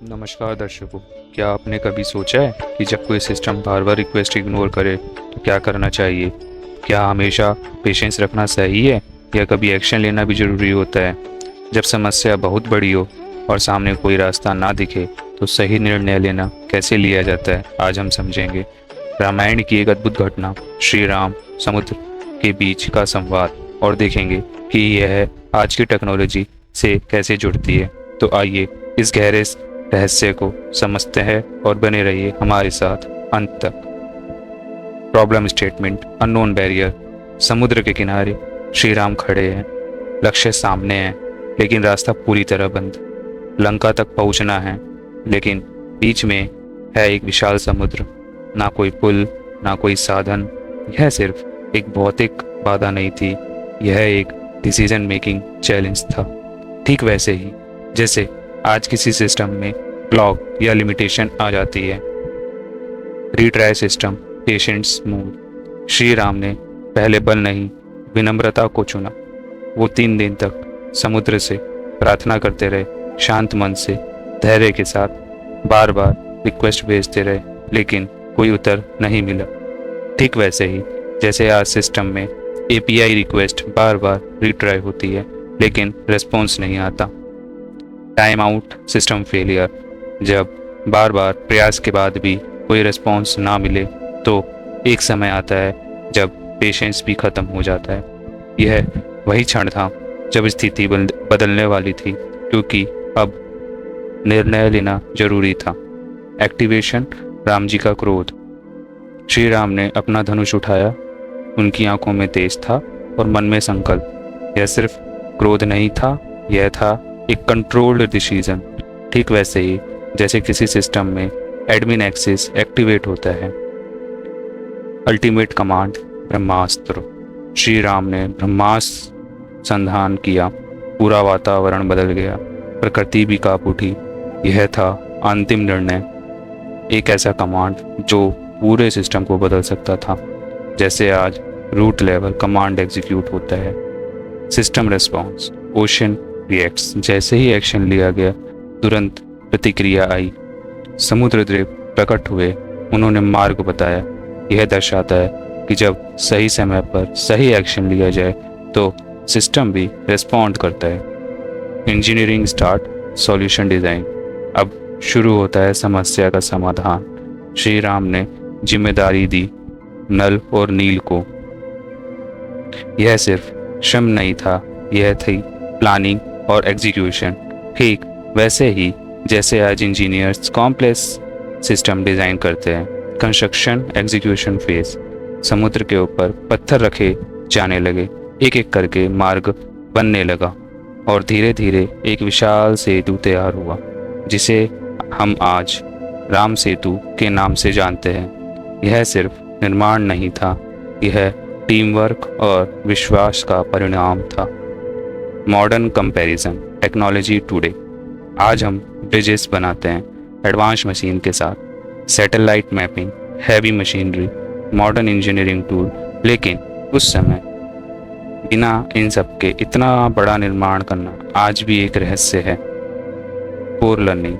नमस्कार दर्शकों। क्या आपने कभी सोचा है कि जब कोई सिस्टम बार बार रिक्वेस्ट इग्नोर करे तो क्या करना चाहिए? क्या हमेशा पेशेंस रखना सही है या कभी एक्शन लेना भी ज़रूरी होता है? जब समस्या बहुत बड़ी हो और सामने कोई रास्ता ना दिखे तो सही निर्णय लेना कैसे लिया जाता है, आज हम समझेंगे। रामायण की एक अद्भुत घटना, श्री राम समुद्र के बीच का संवाद, और देखेंगे कि यह आज की टेक्नोलॉजी से कैसे जुड़ती है। तो आइए इस गहरे रहस्य को समझते हैं और बने रहिए हमारे साथ अंत तक। Problem statement, unknown barrier. समुद्र के किनारे श्री राम खड़े हैं, लक्ष्य सामने है लेकिन रास्ता पूरी तरह बंद। लंका तक पहुंचना है लेकिन बीच में है एक विशाल समुद्र। ना कोई पुल, ना कोई साधन। यह सिर्फ एक भौतिक बाधा नहीं थी, यह एक डिसीजन मेकिंग चैलेंज था। ठीक वैसे ही जैसे आज किसी सिस्टम में ब्लॉक या लिमिटेशन आ जाती है। Retry system, patients mood. Shri Ram ने पहले बल नहीं, विनम्रता को चुना। वो 3 दिन तक समुद्र से प्रार्थना करते रहे, शांत मन से, धैर्य के साथ बार बार रिक्वेस्ट भेजते रहे, लेकिन कोई उत्तर नहीं मिला। ठीक वैसे ही जैसे आज सिस्टम में API रिक्वेस्ट बार बार रिट्राई होती है लेकिन रिस्पॉन्स नहीं आता। Time out, system failure. जब बार बार प्रयास के बाद भी कोई रिस्पॉन्स ना मिले तो एक समय आता है जब पेशेंस भी ख़त्म हो जाता है। यह वही क्षण था जब स्थिति बदलने वाली थी, क्योंकि अब निर्णय लेना जरूरी था। एक्टिवेशन, राम जी का क्रोध। श्री राम ने अपना धनुष उठाया, उनकी आंखों में तेज था और मन में संकल्प। यह सिर्फ क्रोध नहीं था, यह था एक कंट्रोल्ड डिसीजन। ठीक वैसे ही जैसे किसी सिस्टम में एडमिन एक्सेस एक्टिवेट होता है। अल्टीमेट कमांड, ब्रह्मास्त्र। श्री राम ने ब्रह्मास्त्र संधान किया, पूरा वातावरण बदल गया, प्रकृति भी कांप उठी। यह था अंतिम निर्णय, एक ऐसा कमांड जो पूरे सिस्टम को बदल सकता था। जैसे आज रूट लेवल कमांड एग्जीक्यूट होता है। System response, ocean reacts. जैसे ही एक्शन लिया गया तुरंत प्रतिक्रिया आई। समुद्रदेव प्रकट हुए, उन्होंने मार्ग बताया। यह दर्शाता है कि जब सही समय पर सही एक्शन लिया जाए तो सिस्टम भी रिस्पॉन्ड करता है। Engineering start, solution design. अब शुरू होता है समस्या का समाधान। श्री राम ने जिम्मेदारी दी नल और नील को। यह सिर्फ श्रम नहीं था, यह थी प्लानिंग और एग्जीक्यूशन। ठीक वैसे ही जैसे आज इंजीनियर्स कॉम्प्लेक्स सिस्टम डिज़ाइन करते हैं। Construction, execution phase. समुद्र के ऊपर पत्थर रखे जाने लगे, एक एक करके मार्ग बनने लगा और धीरे धीरे एक विशाल सेतु तैयार हुआ, जिसे हम आज राम सेतु के नाम से जानते हैं। यह सिर्फ निर्माण नहीं था, यह टीम वर्क और विश्वास का परिणाम था। Modern comparison, technology today. आज हम ब्रिजेस बनाते हैं एडवांस मशीन के साथ, satellite mapping, heavy machinery, modern engineering tool. लेकिन उस समय बिना इन सब के इतना बड़ा निर्माण करना आज भी एक रहस्य है। पोर लर्निंग,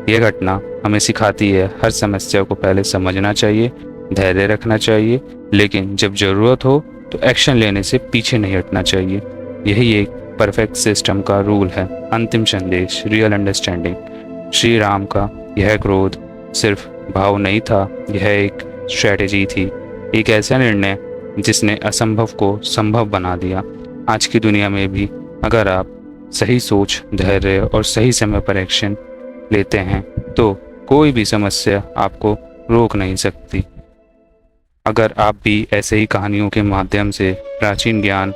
यह घटना हमें सिखाती है हर समस्या को पहले समझना चाहिए, धैर्य रखना चाहिए, लेकिन जब ज़रूरत हो तो एक्शन लेने से पीछे नहीं हटना चाहिए। यही एक परफेक्ट सिस्टम का रूल है। अंतिम संदेश, रियल अंडरस्टैंडिंग। श्री राम का यह क्रोध सिर्फ भाव नहीं था, यह एक स्ट्रेटेजी थी, एक ऐसा निर्णय जिसने असंभव को संभव बना दिया। आज की दुनिया में भी अगर आप सही सोच, धैर्य और सही समय पर एक्शन लेते हैं तो कोई भी समस्या आपको रोक नहीं सकती। अगर आप भी ऐसे ही कहानियों के माध्यम से प्राचीन ज्ञान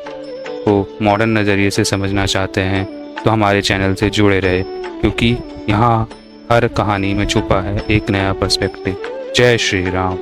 को मॉडर्न नज़रिए से समझना चाहते हैं तो हमारे चैनल से जुड़े रहे, क्योंकि यहाँ हर कहानी में छुपा है एक नया पर्सपेक्टिव। जय श्री राम।